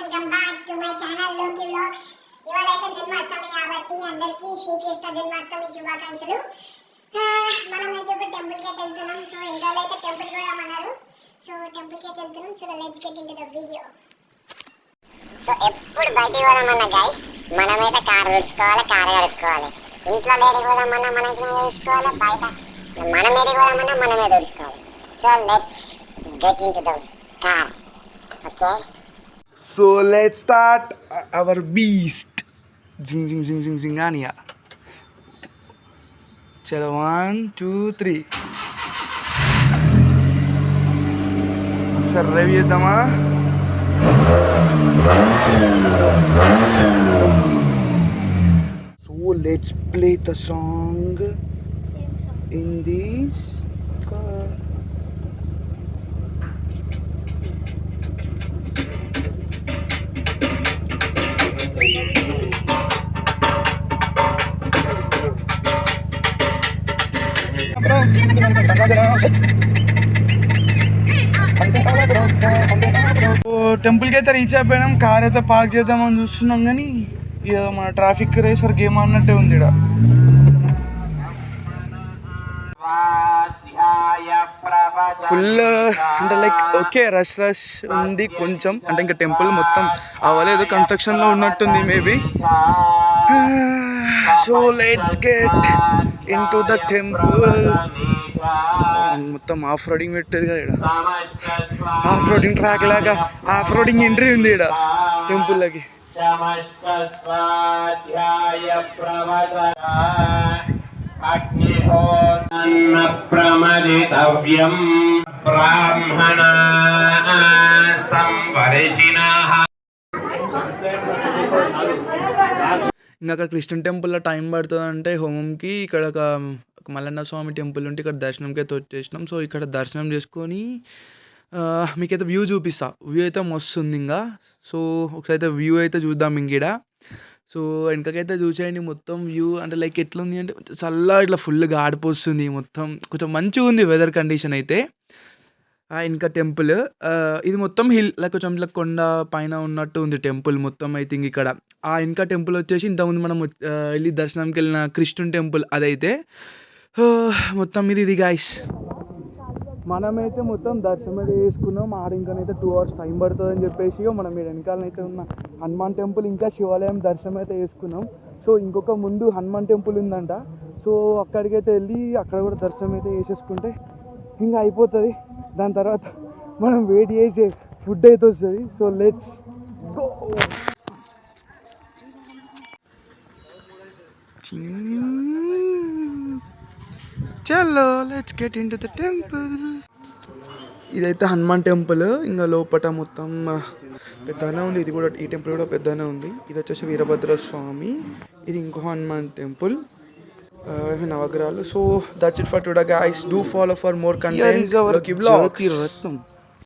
Welcome back to my channel లోకి vlogs. ఇవాళ అయితే జన్మాష్టమి కాబట్టి అందరికీ శ్రీకృష్ణ జన్మాష్టమి శుభాకాంక్షలు. మనమైతే ఇప్పుడు టెంపుల్కి అయితే వెళ్తున్నాం. సో ఇంట్లో అయితే టెంపుల్ కూడా అన్నారు. సో టెంపుల్కి అయితే వెళ్తున్నాం. So let's get into the video. So ఎప్పుడు బయటికి పోదామన్నా గైస్ మనమైతే కారు తుడుచుకోవాలి, కారు కడుక్కోవాలి. ఇంట్లో లేడికి పోదామన్నా మనమే చూసుకోవాలి, బయట మనం ఏడికి పోదామన్నా మనమే తుడుచుకోవాలి. So let's get into the car. Okay, so let's start our beast. Zing zing zing zing zing ania. Chalo 1 2 3. Sir review dama. So let's play the song in this car. టెంపుల్కి అయితే రీచ్ అయిపోయినాం. Car అయితే park చేద్దామని చూస్తున్నాం కానీ ఇక మన traffic racer game అన్నట్టే ఉంది ఇక్కడ. ఫుల్ అంటే లైక్ ఓకే రష్ ఉంది కొంచెం, అంటే ఇంకా టెంపుల్ మొత్తం అవ్వలేదు, కన్స్ట్రక్షన్లో ఉన్నట్టుంది maybe. So let's get into the temple. మొత్తం ఆఫ్ రోడింగ్ పెట్టారు కదా ఇక్కడ, ఆఫ్ రోడింగ్ ట్రాక్ లాగా ఆఫ్ రోడింగ్ ఎంట్రీ ఉంది ఇక్కడ టెంపుల్లోకి. ప్రమదితవ్యం బ్రాహ్మణ సంవర్షిణః. ఇంకా అక్కడ కృష్ణ టెంపుల్లో టైం పడుతుంది అంటే హోమంకి. ఇక్కడ ఒక మల్లన్న స్వామి టెంపుల్ ఉంటే ఇక్కడ దర్శనంకి అయితే వచ్చేసినాం. సో ఇక్కడ దర్శనం చేసుకొని మీకైతే వ్యూ చూపిస్తా. వ్యూ అయితే మస్తు ఉంది ఇంకా. సో ఒకసారి అయితే వ్యూ అయితే చూద్దాం ఇంకీడ. సో వెనకకైతే చూసేయండి మొత్తం వ్యూ. అంటే లైక్ ఎట్లుంది అంటే చల్లగా ఇట్లా ఫుల్గా ఆడిపోస్తుంది మొత్తం. కొంచెం మంచిగా ఉంది వెదర్ కండిషన్ అయితే. ఇంకా టెంపుల్ ఇది మొత్తం హిల్, లైక్ కొంచెం ఇట్లా కొండ పైన ఉన్నట్టు ఉంది టెంపుల్ మొత్తం. ఐ థింక్ ఇక్కడ ఇంకా టెంపుల్ వచ్చేసి ఇంతకుముందు మనం వెళ్ళి దర్శనంకి వెళ్ళిన కృష్ణుని టెంపుల్ అదైతే. మొత్తం ఇది గాయస్. మనమైతే మొత్తం దర్శనం అయితే చేసుకున్నాం. ఇంకనైతే 2 hours టైం పడుతుంది అని చెప్పేసి మనం వెనకాలనైతే ఉన్న హనుమాన్ టెంపుల్ ఇంకా శివాలయం దర్శనం అయితే చేసుకున్నాం. సో ఇంకొక ముందు హనుమాన్ టెంపుల్ ఉందంట. సో అక్కడికైతే వెళ్ళి అక్కడ కూడా దర్శనం అయితే చేసేసుకుంటే ఇంకా అయిపోతుంది. దాని తర్వాత మనం వెయిట్ చేసే ఫుడ్ అయితే వస్తుంది. So let's go. చలో let's get in to the temple. ఇదైతే హనుమాన్ టెంపుల్. ఇంకా లోపల మొత్తం పెద్దనే ఉంది. ఇది కూడా, ఈ టెంపుల్ కూడా పెద్దనే ఉంది. ఇది వచ్చేసి వీరభద్ర స్వామి. ఇది ఇంకో హనుమాన్ టెంపుల్, నవగ్రహాలు. So that's it for today guys. Do follow for more content.